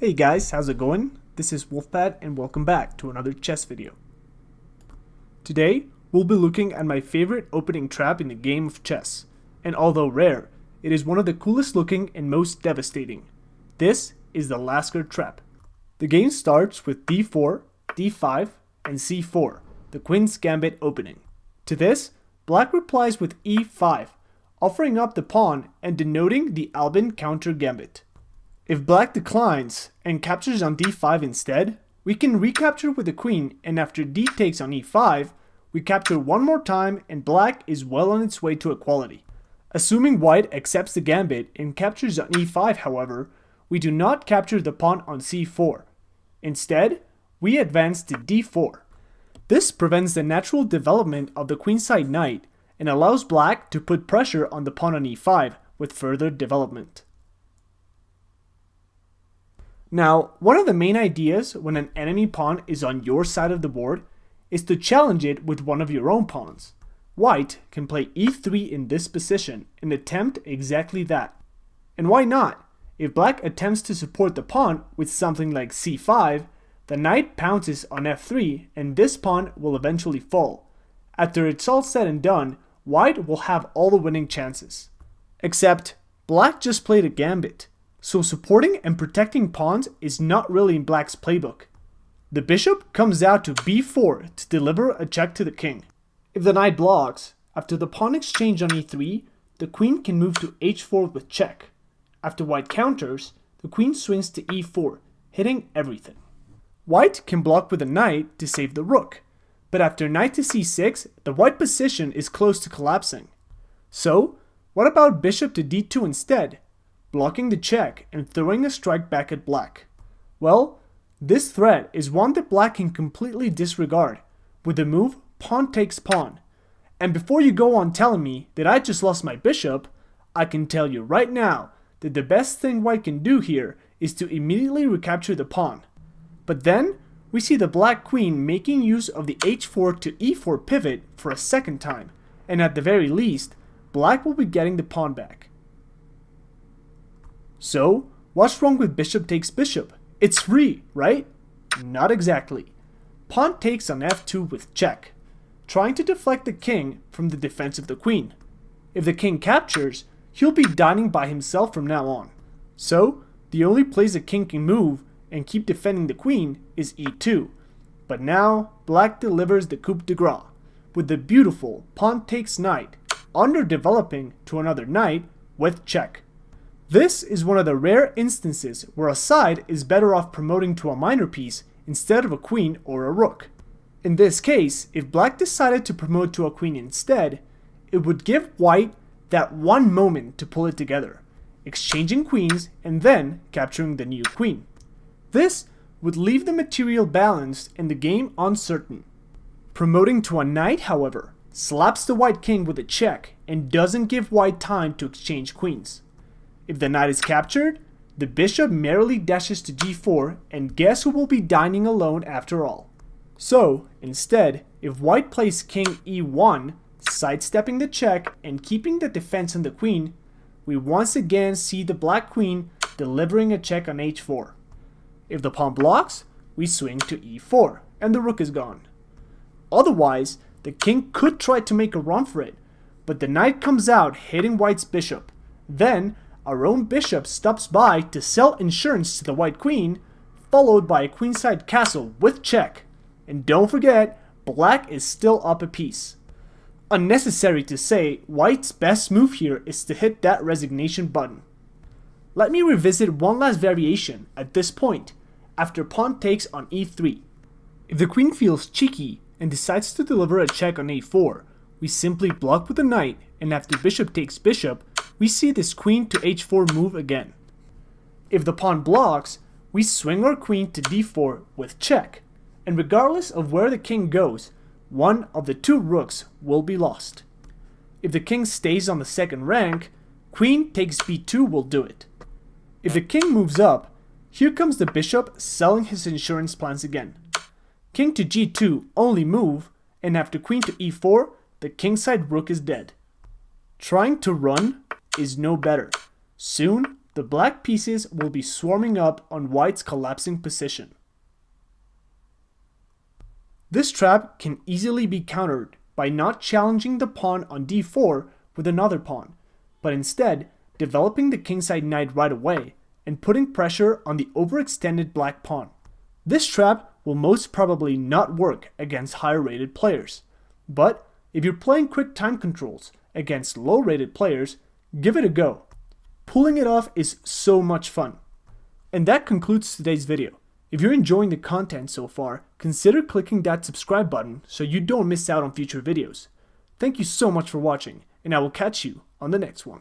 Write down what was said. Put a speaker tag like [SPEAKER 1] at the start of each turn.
[SPEAKER 1] Hey guys, how's it going? This is WolfPad and welcome back to another chess video. Today, we'll be looking at my favorite opening trap in the game of chess, and although rare, it is one of the coolest looking and most devastating. This is the Lasker trap. The game starts with d4, d5, and c4, the Queen's Gambit opening. To this, Black replies with e5, offering up the pawn and denoting the Albin counter gambit. If Black declines and captures on d5 instead, we can recapture with the queen, and after d takes on e5, we capture one more time and Black is well on its way to equality. Assuming White accepts the gambit and captures on e5, however, we do not capture the pawn on c4. Instead, we advance to d4. This prevents the natural development of the queenside knight and allows Black to put pressure on the pawn on e5 with further development. Now, one of the main ideas when an enemy pawn is on your side of the board is to challenge it with one of your own pawns. White can play e3 in this position and attempt exactly that. And why not? If Black attempts to support the pawn with something like c5, the knight pounces on f3 and this pawn will eventually fall. After it's all said and done, White will have all the winning chances. Except, Black just played a gambit. So supporting and protecting pawns is not really in Black's playbook. The bishop comes out to b4 to deliver a check to the king. If the knight blocks, after the pawn exchange on e3, the queen can move to h4 with check. After White counters, the queen swings to e4, hitting everything. White can block with a knight to save the rook, but after knight to c6, the white position is close to collapsing. So, what about bishop to d2 instead? Blocking the check and throwing a strike back at Black. Well, this threat is one that Black can completely disregard with the move pawn takes pawn. And before you go on telling me that I just lost my bishop, I can tell you right now that the best thing White can do here is to immediately recapture the pawn. But then, we see the Black queen making use of the h4 to e4 pivot for a second time, and at the very least, Black will be getting the pawn back. So, what's wrong with bishop takes bishop? It's free, right? Not exactly. Pawn takes on f2 with check, trying to deflect the king from the defense of the queen. If the king captures, he'll be dining by himself from now on. So, the only place the king can move and keep defending the queen is e2. But now, Black delivers the coup de grace, with the beautiful pawn takes knight, underdeveloping to another knight with check. This is one of the rare instances where a side is better off promoting to a minor piece instead of a queen or a rook. In this case, if Black decided to promote to a queen instead, it would give White that one moment to pull it together, exchanging queens and then capturing the new queen. This would leave the material balanced and the game uncertain. Promoting to a knight, however, slaps the White king with a check and doesn't give White time to exchange queens. If the knight is captured, the bishop merrily dashes to g4 and guess who will be dining alone after all. So, instead, if White plays king e1, sidestepping the check and keeping the defense on the queen, we once again see the Black queen delivering a check on h4. If the pawn blocks, we swing to e4 and the rook is gone. Otherwise, the king could try to make a run for it, but the knight comes out hitting White's bishop. Then, our own bishop stops by to sell insurance to the White queen, followed by a queenside castle with check. And don't forget, Black is still up a piece. Unnecessary to say, White's best move here is to hit that resignation button. Let me revisit one last variation at this point, after pawn takes on e3. If the queen feels cheeky and decides to deliver a check on a4, we simply block with the knight, and after bishop takes bishop, we see this queen to h4 move again. If the pawn blocks, we swing our queen to d4 with check, and regardless of where the king goes, one of the two rooks will be lost. If the king stays on the second rank, queen takes b2 will do it. If the king moves up, here comes the bishop selling his insurance plans again. King to g2 only move, and after queen to e4, the kingside rook is dead. Trying to run is no better. Soon, the black pieces will be swarming up on white's collapsing position. This trap can easily be countered by not challenging the pawn on d4 with another pawn, but instead developing the kingside knight right away and putting pressure on the overextended black pawn. This trap will most probably not work against higher rated players, but if you're playing quick time controls against low rated players, give it a go. Pulling it off is so much fun. And that concludes today's video. If you're enjoying the content so far, consider clicking that subscribe button so you don't miss out on future videos. Thank you so much for watching, and I will catch you on the next one.